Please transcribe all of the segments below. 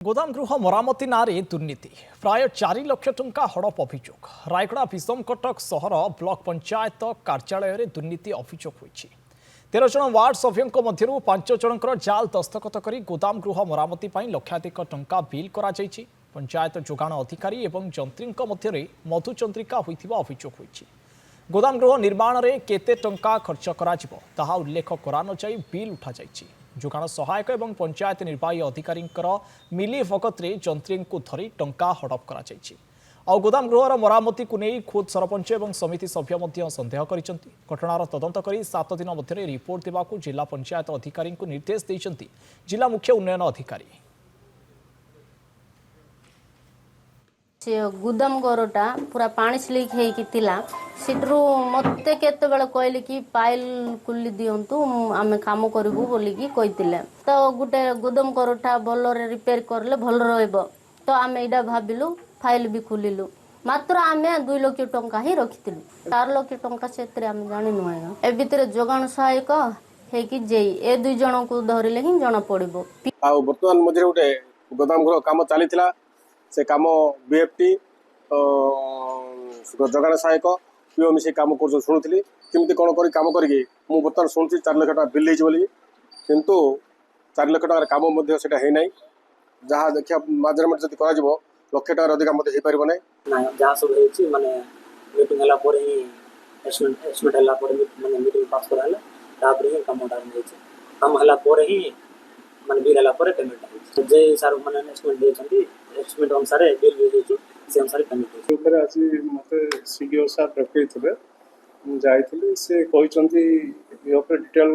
गोदाम गृह मरामती नारे दुर्नीति प्राय 4 लाख टंका हड़प अभियोग रायगड़ा विषमकटक सहर ब्लॉक पंचायत कार्यालय में दुर्नीति अभियोग होईछि। 13 जन वार्ड सभ्यों मध्यरु 5 जनकर जाल दस्तखत करी गोदाम गृह मरामती पर लक्षाधिक टंका बिल करा जायछि। पंचायत जोगाण अधिकारी एवं जंत्रींक मध्यरे मधुचंद्रिका होइथिबा अभियोग होईछि। गोदाम गृह निर्माण में केते टंका खर्च करा जिवो ताहा उल्लेख करा न जाई बिल उठा जायछि। जोगाण सहायक एवं पंचायत निर्वाही अधिकारी मिली भगत रे जंत्री को धरी टंका हड़प करा जायछि। गोदाम गृहर मरामती को नहीं खुद सरपंच एवं समिति सभ्य मध्य संदेह करिसेंति। घटनार तदंत करी 7 दिन मध्य रिपोर्ट देवाकू जिला पंचायत अधिकारी को निर्देश देइसेंति जिला मुख्य उन्नयन अधिकारी। गोदाम घरटा पूरा पानी स्लीक होट्रु मत केतबेले कहले कि पाइल खुली दिंतु आम कम करूँ बोलिकी तो गोटे गोदाम घरटा भल रिपेयर करले भल रहिबो तो आम एटा भाविलु फाइल भी खुलिलु मात्र आम 2 लाख टंका ही रखिलु 4 लाख टंका से जानी नुह ए भितर जोगाण सहायक है जेई ए 2 जन को धरले ही जना पड़ो। बर्तमान मझे गोटे गोदाम घर कम चली से कम बीएफटी जोगाण सहायक पीओ मिसे कम कर शुणुली केमती कौन कर कम करके मुझे बर्तमान शुणुची 4 लाख टका बिल बोली किंतु 4 लाख टकर कम है ना जहाँ देखा मेजरमेंट जब कर लक्ष टकर अधिक हो पार ना जहाँ सब माने मीटिंग हला पर ही एस्टिमेट हला पर माने मीटिंग पास कराला तापर ही काम काम हला पर ही माने बिल हला पर पेमेंट जे सार माने एस्टिमेट देछंती एस्टिमेट अनुसार बिल भी देछि से अनुसार पेमेंट ऊपर आज मते सीडीओ साहब डकैथिले जाइथिले से कहिसंती ए ऊपर डिटेल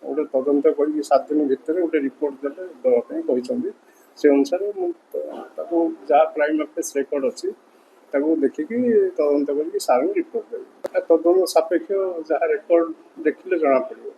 गोटे तदंत करी 7 दिन भितर गोटे रिपोर्ट देले दवा पे कहिसंती से अनुसार जहाँ प्राइम अफेस रेकर्ड अच्छी देखिकी तदंत करके सार रिपोर्ट देवे तदन सापेक्ष जहाँ रेकर्ड देखिले जना पड़े।